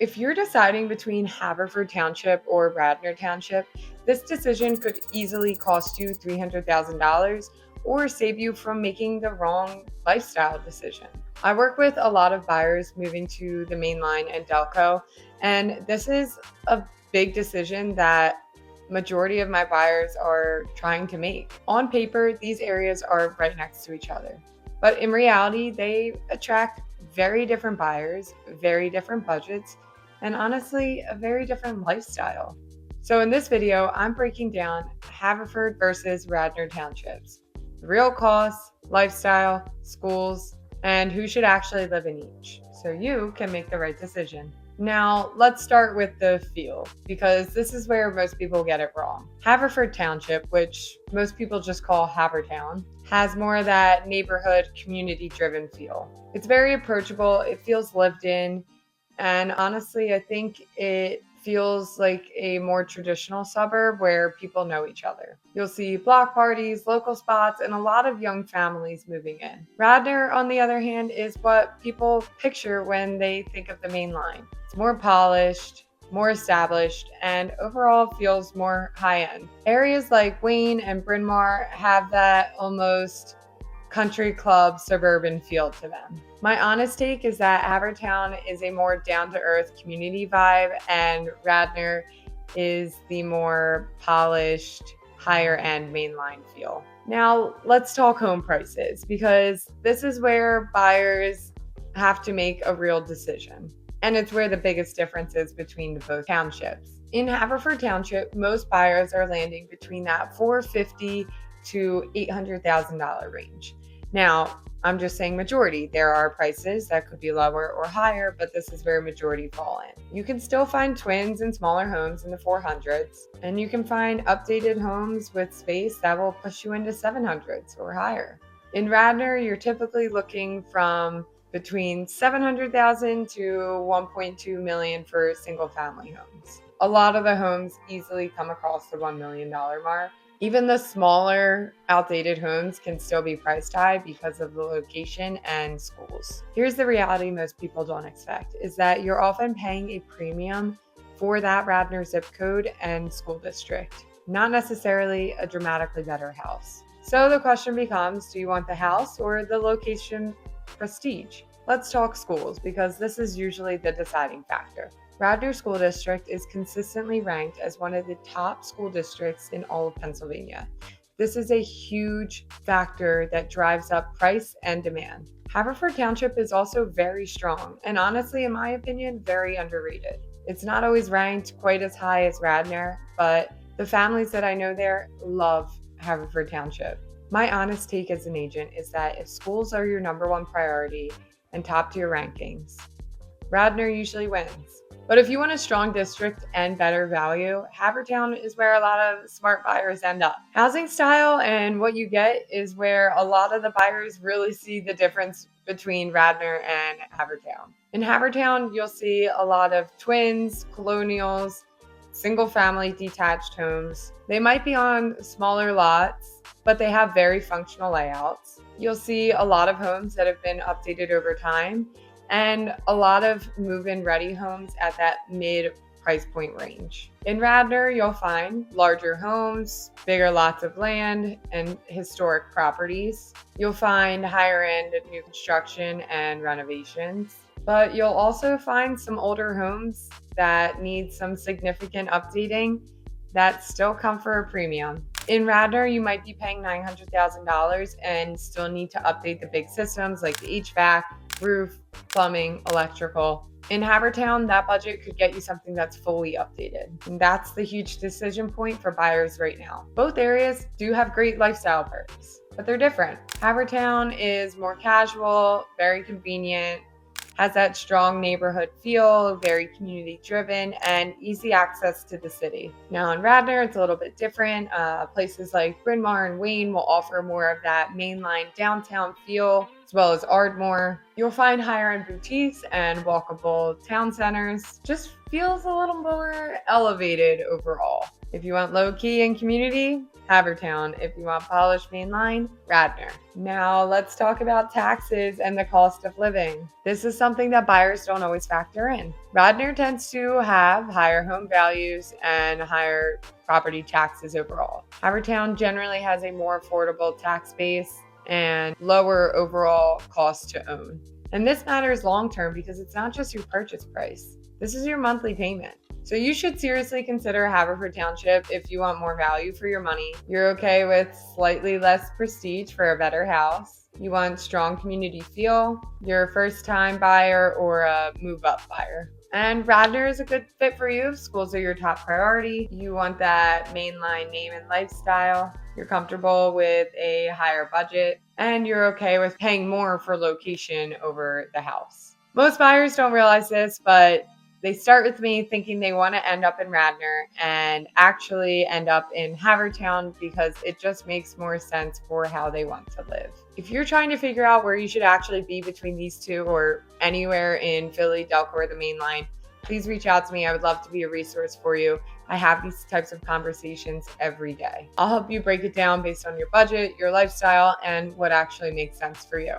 If you're deciding between Haverford Township or Radnor Township, this decision could easily cost you $300,000 or save you from making the wrong lifestyle decision. I work with a lot of buyers moving to the Main Line and Delco, and this is a big decision that majority of my buyers are trying to make. On paper, these areas are right next to each other, but in reality, they attract very different buyers, very different budgets, and honestly, a very different lifestyle. So in this video, I'm breaking down Haverford versus Radnor Townships, the real costs, lifestyle, schools, and who should actually live in each, so you can make the right decision. Now, let's start with the feel, because this is where most people get it wrong. Haverford Township, which most people just call Havertown, has more of that neighborhood, community-driven feel. It's very approachable, it feels lived in, and honestly, I think it feels like a more traditional suburb where people know each other. You'll see block parties, local spots, and a lot of young families moving in. Radnor, on the other hand, is what people picture when they think of the Main Line. It's more polished, more established, and overall feels more high-end. Areas like Wayne and Bryn Mawr have that almost country club suburban feel to them. My honest take is that Havertown is a more down-to-earth community vibe, and Radnor is the more polished, higher-end mainline feel. Now, let's talk home prices, because this is where buyers have to make a real decision, and it's where the biggest difference is between both townships. In Haverford Township, most buyers are landing between that $450,000 to $800,000 range. Now, I'm just saying majority. There are prices that could be lower or higher, but this is where majority fall in. You can still find twins and smaller homes in the 400s, and you can find updated homes with space that will push you into 700s or higher. In Radnor, you're typically looking from between $700,000 to $1.2 million for single family homes. A lot of the homes easily come across the $1 million mark. Even the smaller, outdated homes can still be priced high because of the location and schools. Here's the reality most people don't expect, is that you're often paying a premium for that Radnor zip code and school district, not necessarily a dramatically better house. So the question becomes, do you want the house or the location prestige? Let's talk schools, because this is usually the deciding factor. Radnor School District is consistently ranked as one of the top school districts in all of Pennsylvania. This is a huge factor that drives up price and demand. Haverford Township is also very strong, and honestly, in my opinion, very underrated. It's not always ranked quite as high as Radnor, but the families that I know there love Haverford Township. My honest take as an agent is that if schools are your number one priority and top tier rankings, Radnor usually wins. But if you want a strong district and better value, Havertown is where a lot of smart buyers end up. Housing style and what you get is where a lot of the buyers really see the difference between Radnor and Havertown. In Havertown, you'll see a lot of twins, colonials, single family detached homes. They might be on smaller lots, but they have very functional layouts. You'll see a lot of homes that have been updated over time, and a lot of move-in ready homes at that mid price point range. In Radnor, you'll find larger homes, bigger lots of land, and historic properties. You'll find higher end new construction and renovations, but you'll also find some older homes that need some significant updating that still come for a premium. In Radnor, you might be paying $900,000 and still need to update the big systems like the HVAC, roof, plumbing, electrical. In Havertown, that budget could get you something that's fully updated. And that's the huge decision point for buyers right now. Both areas do have great lifestyle perks, but they're different. Havertown is more casual, very convenient, has that strong neighborhood feel, very community driven, and easy access to the city. Now in Radnor, it's a little bit different. Places like Bryn Mawr and Wayne will offer more of that mainline downtown feel, as well as Ardmore. You'll find higher end boutiques and walkable town centers. Just feels a little more elevated overall. If you want low-key and community, Havertown. If you want polished Main Line, Radnor. Now let's talk about taxes and the cost of living. This is something that buyers don't always factor in. Radnor tends to have higher home values and higher property taxes overall. Havertown generally has a more affordable tax base and lower overall cost to own. And this matters long term because it's not just your purchase price. This is your monthly payment. So you should seriously consider Haverford Township if you want more value for your money. You're okay with slightly less prestige for a better house. You want strong community feel. You're a first-time buyer or a move-up buyer. And Radnor is a good fit for you if schools are your top priority. You want that mainline name and lifestyle. You're comfortable with a higher budget. And you're okay with paying more for location over the house. Most buyers don't realize this, but they start with me thinking they want to end up in Radnor and actually end up in Havertown because it just makes more sense for how they want to live. If you're trying to figure out where you should actually be between these two or anywhere in Philly, Delco, or the Main Line, please reach out to me. I would love to be a resource for you. I have these types of conversations every day. I'll help you break it down based on your budget, your lifestyle, and what actually makes sense for you.